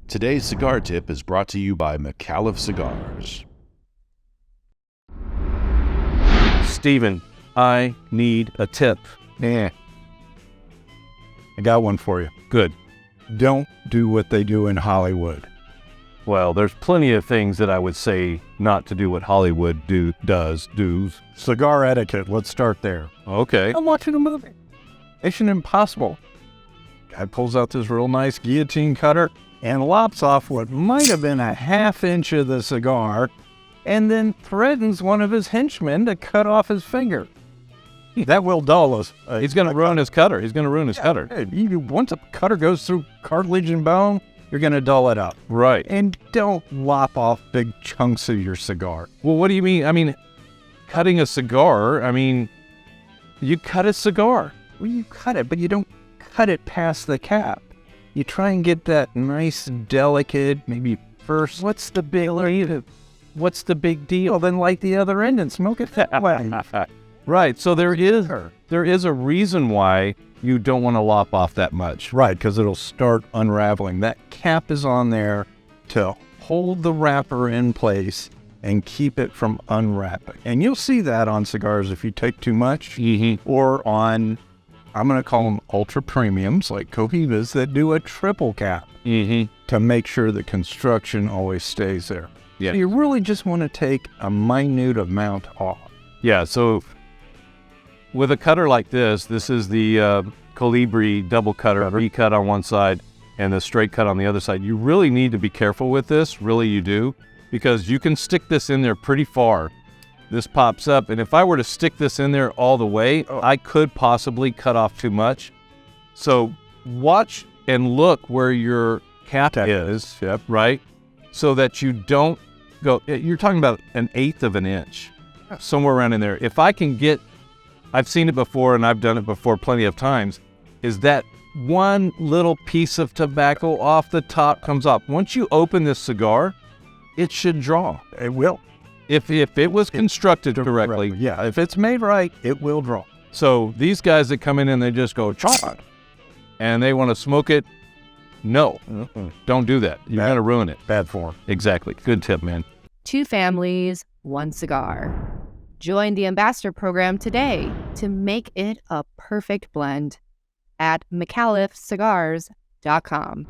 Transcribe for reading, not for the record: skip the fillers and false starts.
Today's cigar tip is brought to you by Micallef Cigars. Steven, I need a tip. I got one for you. Good. Don't do what they do in Hollywood. Well, there's plenty of things that I would say not to do what Hollywood does. Cigar etiquette, let's start there. Okay. I'm watching a movie. Mission Impossible. Guy pulls out this real nice guillotine cutter and lops off what might have been a half-inch of the cigar and then threatens one of his henchmen to cut off his finger. That will dull us. He's going to ruin his cutter. He's going to ruin his cutter. Once a cutter goes through cartilage and bone, you're going to dull it up. Right. And don't lop off big chunks of your cigar. Well, what do you mean? I mean, cutting a cigar, you cut a cigar. Well, you cut it, but you don't cut it past the cap. You try and get that nice, delicate, maybe first. What's the big deal? Well, then light the other end and smoke it that way. Right. So there is a reason why you don't want to lop off that much. Right, because it'll start unraveling. That cap is on there to hold the wrapper in place and keep it from unwrapping. And you'll see that on cigars if you take too much, or on, I'm going to call them ultra premiums like Cohibas that do a triple cap to make sure the construction always stays there. Yeah. So you really just want to take a minute amount off. Yeah, so with a cutter like this is the Colibri double cutter, V-cut on one side and the straight cut on the other side. You really need to be careful with this, really you do, because you can stick this in there pretty far. This pops up, and if I were to stick this in there all the way, I could possibly cut off too much. So watch and look where your cap is, right? So that you don't go, you're talking about 1/8 of an inch, somewhere around in there. If I can get, I've seen it before and I've done it before plenty of times, is that one little piece of tobacco off the top comes off. Once you open this cigar, it should draw. It will. If it was constructed correctly. Yeah, if it's made right, it will draw. So these guys that come in and they just go, chop, and they want to smoke it, no, don't do that. You're going to ruin it. Bad form. Exactly. Good tip, man. 2 families, 1 cigar. Join the Ambassador Program today to make it a perfect blend at MicallefCigars.com.